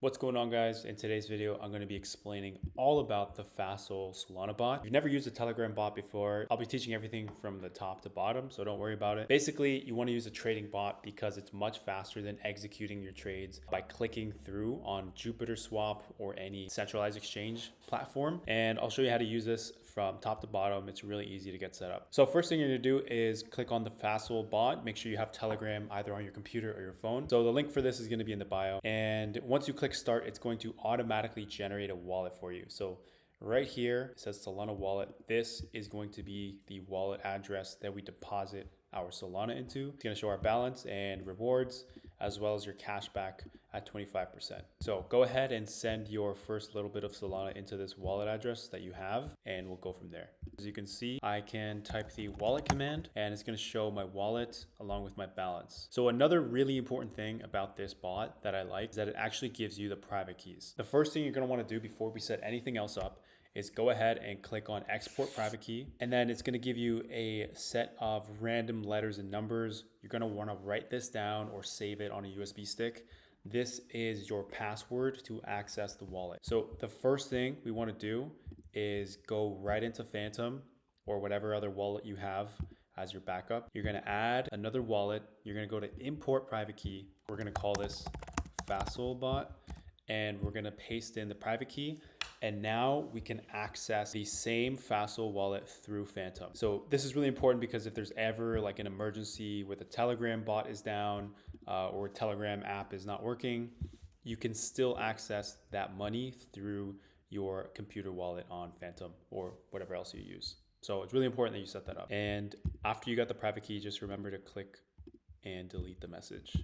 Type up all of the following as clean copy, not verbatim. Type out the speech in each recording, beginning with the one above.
What's going on, guys? In today's video, I'm going to be explaining all about the FASOL Solana bot. If you've never used a Telegram bot before, I'll be teaching everything from the top to bottom, so don't worry about it. Basically, you want to use a trading bot because it's much faster than executing your trades by clicking through on Jupiter Swap or any centralized exchange platform. And I'll show you how to use this from top to bottom. It's really easy to get set up. So first thing you're going to do is click on the FASOL bot. Make sure you have Telegram either on your computer or your phone. So the link for this is going to be in the bio. And once you click start, it's going to automatically generate a wallet for you. So right here, it says Solana wallet. This is going to be the wallet address that we deposit our Solana into. It's going to show our balance and rewards, as well as your cash back at 25%. So go ahead and send your first little bit of Solana into this wallet address that you have, and we'll go from there. As you can see, I can type the wallet command and it's going to show my wallet along with my balance. So another really important thing about this bot that I like is that it actually gives you the private keys. The first thing you're going to want to do before we set anything else up is go ahead and click on export private key, and then it's going to give you a set of random letters and numbers. You're going to want to write this down or save it on a USB stick. This is your password to access the wallet. So the first thing we want to do is go right into Phantom or whatever other wallet you have as your backup. You're going to add another wallet. You're going to go to import private key. We're going to call this FASOL bot, and we're going to paste in the private key. And now we can access the same FASOL wallet through Phantom. So this is really important because if there's ever like an emergency where the Telegram bot is down or Telegram app is not working, you can still access that money through your computer wallet on Phantom or whatever else you use. So it's really important that you set that up. And after you got the private key, just remember to click and delete the message.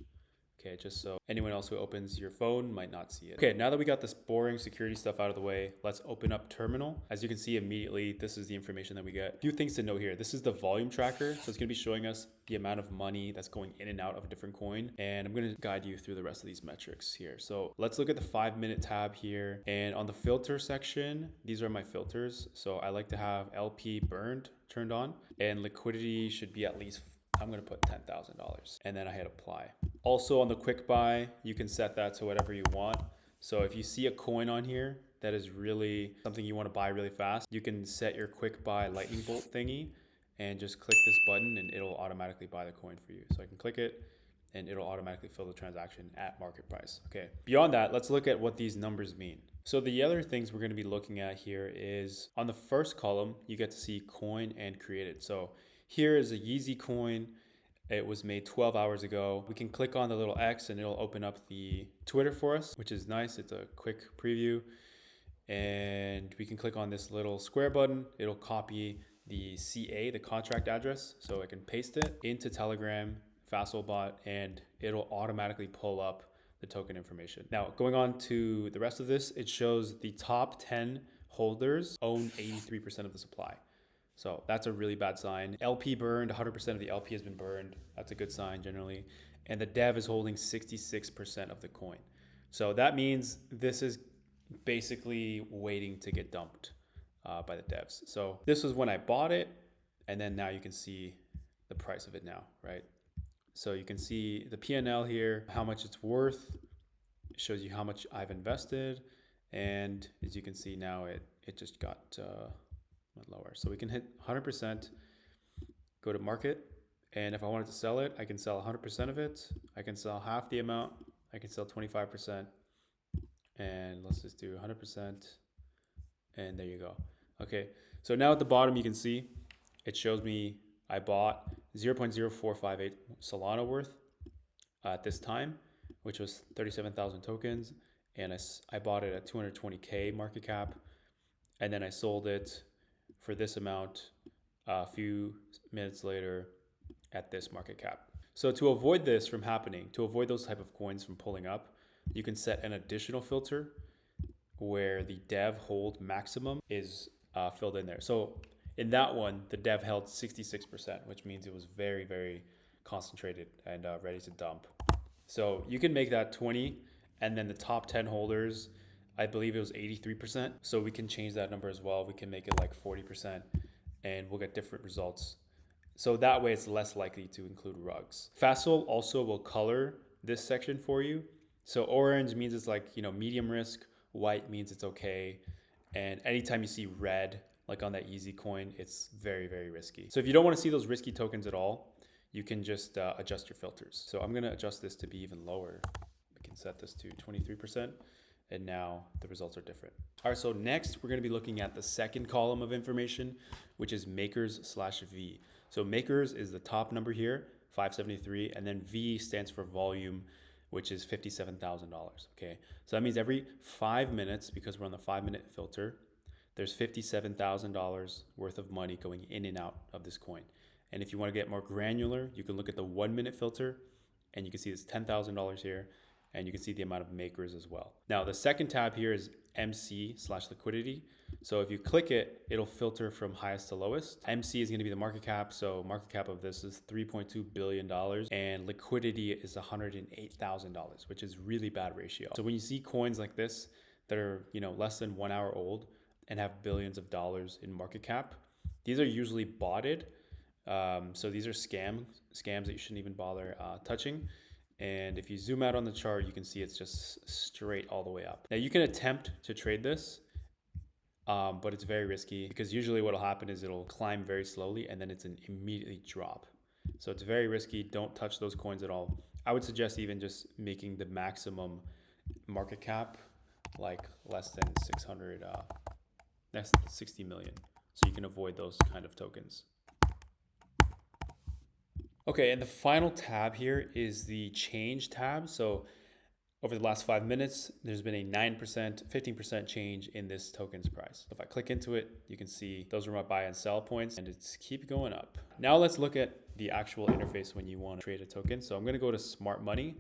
Okay, just so anyone else who opens your phone might not see it. Okay, now that we got this boring security stuff out of the way, let's open up Terminal. As you can see immediately, this is the information that we get. A few things to note here. This is the volume tracker. So it's gonna be showing us the amount of money that's going in and out of a different coin. And I'm gonna guide you through the rest of these metrics here. So let's look at the 5-minute tab here. And on the filter section, these are my filters. So I like to have LP burned turned on, and liquidity should be at least, I'm gonna put $10,000, and then I hit apply. Also on the quick buy, you can set that to whatever you want. So if you see a coin on here that is really something you want to buy really fast, you can set your quick buy lightning bolt thingy and just click this button and it'll automatically buy the coin for you. So I can click it and it'll automatically fill the transaction at market price. Okay. Beyond that, let's look at what these numbers mean. So the other things we're going to be looking at here is on the first column, you get to see coin and created. So here is a Yeezy coin. It was made 12 hours ago. We can click on the little X and it'll open up the Twitter for us, which is nice. It's a quick preview. And we can click on this little square button. It'll copy the CA, the contract address. So I can paste it into Telegram, FASOL bot, and it'll automatically pull up the token information. Now, going on to the rest of this, it shows the top 10 holders own 83% of the supply. So that's a really bad sign. LP burned, 100% of the LP has been burned. That's a good sign generally. And the dev is holding 66% of the coin. So that means this is basically waiting to get dumped by the devs. So this was when I bought it. And then now you can see the price of it now, right? So you can see the P&L here, how much it's worth. It shows you how much I've invested. And as you can see now, it just got lower. So we can hit 100%, go to market, and if I wanted to sell it, I can sell 100% of it. I can sell half the amount. I can sell 25%, and let's just do 100%, and there you go. Okay, so now at the bottom you can see it shows me I bought 0.0458 Solana worth at this time, which was 37,000 tokens, and I bought it at 220K market cap, and then I sold it for this amount a few minutes later at this market cap. So to avoid this from happening, to avoid those type of coins from pulling up, you can set an additional filter where the dev hold maximum is filled in there. So in that one, the dev held 66%, which means it was very, very concentrated and ready to dump. So you can make that 20, and then the top 10 holders, I believe it was 83%. So we can change that number as well. We can make it like 40% and we'll get different results. So that way it's less likely to include rugs. FASOL also will color this section for you. So orange means it's like, medium risk. White means it's okay. And anytime you see red, like on that Easy coin, it's very, very risky. So if you don't want to see those risky tokens at all, you can just adjust your filters. So I'm going to adjust this to be even lower. We can set this to 23%. And now the results are different. All right, so next we're going to be looking at the second column of information, which is makers/V. So makers is the top number here, 573, and then V stands for volume, which is $57,000. Okay, so that means every 5 minutes, because we're on the 5-minute filter, there's $57,000 worth of money going in and out of this coin. And if you want to get more granular, you can look at the 1-minute filter, and you can see it's $10,000 here. And you can see the amount of makers as well. Now, the second tab here is MC/liquidity. So if you click it, it'll filter from highest to lowest. MC is going to be the market cap. So market cap of this is $3.2 billion and liquidity is $108,000, which is really bad ratio. So when you see coins like this that are, less than 1 hour old and have billions of dollars in market cap, these are usually botted. So these are scams that you shouldn't even bother touching. And if you zoom out on the chart, you can see it's just straight all the way up. Now you can attempt to trade this, but it's very risky because usually what will happen is it'll climb very slowly and then it's an immediately drop. So it's very risky. Don't touch those coins at all. I would suggest even just making the maximum market cap like less than 60 million. So you can avoid those kind of tokens. Okay, and the final tab here is the change tab. So over the last 5 minutes, there's been a 9%, 15% change in this token's price. If I click into it, you can see those are my buy and sell points and it's keep going up. Now let's look at the actual interface when you want to trade a token. So I'm going to go to Smart Money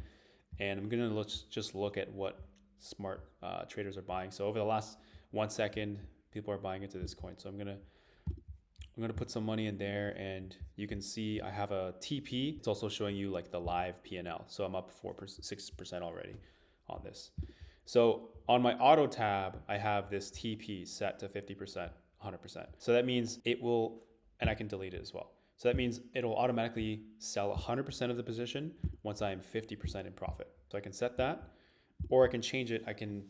and I'm going to just look at what smart traders are buying. So over the last 1 second, people are buying into this coin. So I'm going to put some money in there and you can see I have a TP. It's also showing you like the live P&L. So I'm up 6% already on this. So on my auto tab, I have this TP set to 50%, 100%. So that means it will, and I can delete it as well. So that means it'll automatically sell 100% of the position once I am 50% in profit. So I can set that, or I can change it. I can,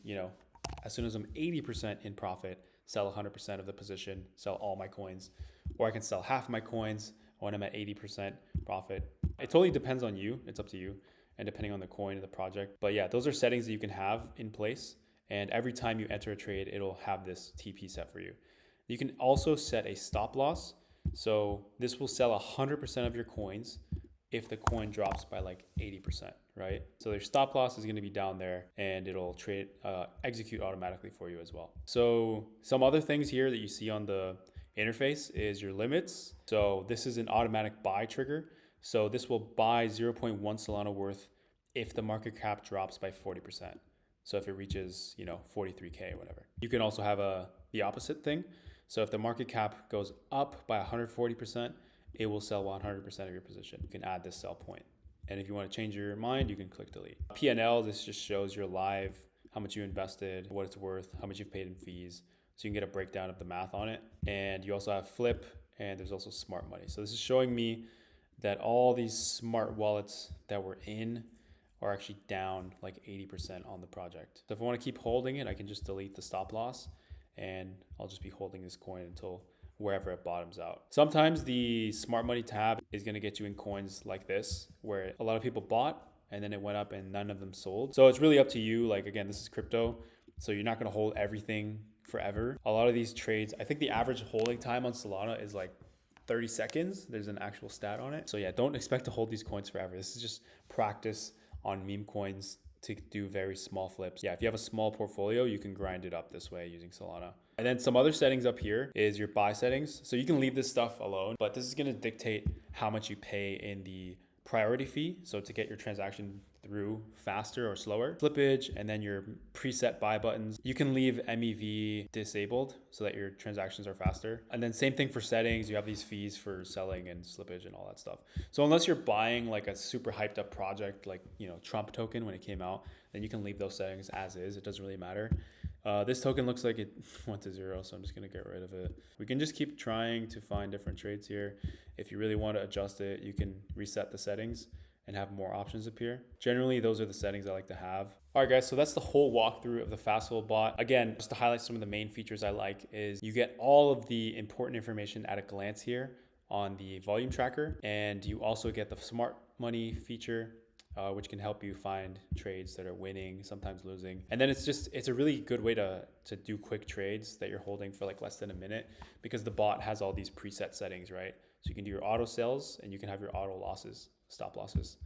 as soon as I'm 80% in profit, sell 100% of the position, sell all my coins, or I can sell half my coins when I'm at 80% profit. It totally depends on you. It's up to you and depending on the coin and the project. But yeah, those are settings that you can have in place. And every time you enter a trade, it'll have this TP set for you. You can also set a stop loss. So this will sell 100% of your coins if the coin drops by like 80%, right? So their stop loss is going to be down there and it'll execute automatically for you as well. So some other things here that you see on the interface is your limits. So this is an automatic buy trigger. So this will buy 0.1 Solana worth if the market cap drops by 40%. So if it reaches, 43K or whatever. You can also have the opposite thing. So if the market cap goes up by 140%, it will sell 100% of your position. You can add this sell point. And if you want to change your mind, you can click delete. P&L, this just shows your live, how much you invested, what it's worth, how much you've paid in fees. So you can get a breakdown of the math on it. And you also have flip and there's also smart money. So this is showing me that all these smart wallets that we're in are actually down like 80% on the project. So if I want to keep holding it, I can just delete the stop loss and I'll just be holding this coin until wherever it bottoms out. Sometimes the smart money tab is going to get you in coins like this, where a lot of people bought and then it went up and none of them sold. So it's really up to you. Like, again, this is crypto. So you're not going to hold everything forever. A lot of these trades, I think the average holding time on Solana is like 30 seconds. There's an actual stat on it. So yeah, don't expect to hold these coins forever. This is just practice on meme coins to do very small flips. Yeah, if you have a small portfolio, you can grind it up this way using Solana. And then some other settings up here is your buy settings. So you can leave this stuff alone, but this is going to dictate how much you pay in the priority fee. So to get your transaction through faster or slower, slippage, and then your preset buy buttons. You can leave MEV disabled so that your transactions are faster. And then same thing for settings. You have these fees for selling and slippage and all that stuff. So unless you're buying like a super hyped up project, like, Trump token when it came out, then you can leave those settings as is. It doesn't really matter. This token looks like it went to 0, so I'm just going to get rid of it. We can just keep trying to find different trades here. If you really want to adjust it, you can reset the settings and have more options appear. Generally, those are the settings I like to have. All right, guys, so that's the whole walkthrough of the FASOL bot. Again, just to highlight some of the main features I like is you get all of the important information at a glance here on the volume tracker, and you also get the smart money feature, which can help you find trades that are winning, sometimes losing. And then it's a really good way to do quick trades that you're holding for like less than a minute, because the bot has all these preset settings, right? So you can do your auto sales and you can have your auto losses, stop losses.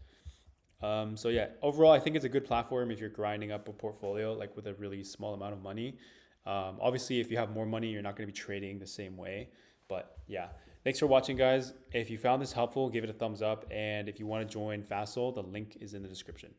So yeah, overall, I think it's a good platform if you're grinding up a portfolio like with a really small amount of money. Obviously, if you have more money, you're not going to be trading the same way. But yeah, thanks for watching, guys. If you found this helpful, give it a thumbs up. And if you want to join FASOL, the link is in the description.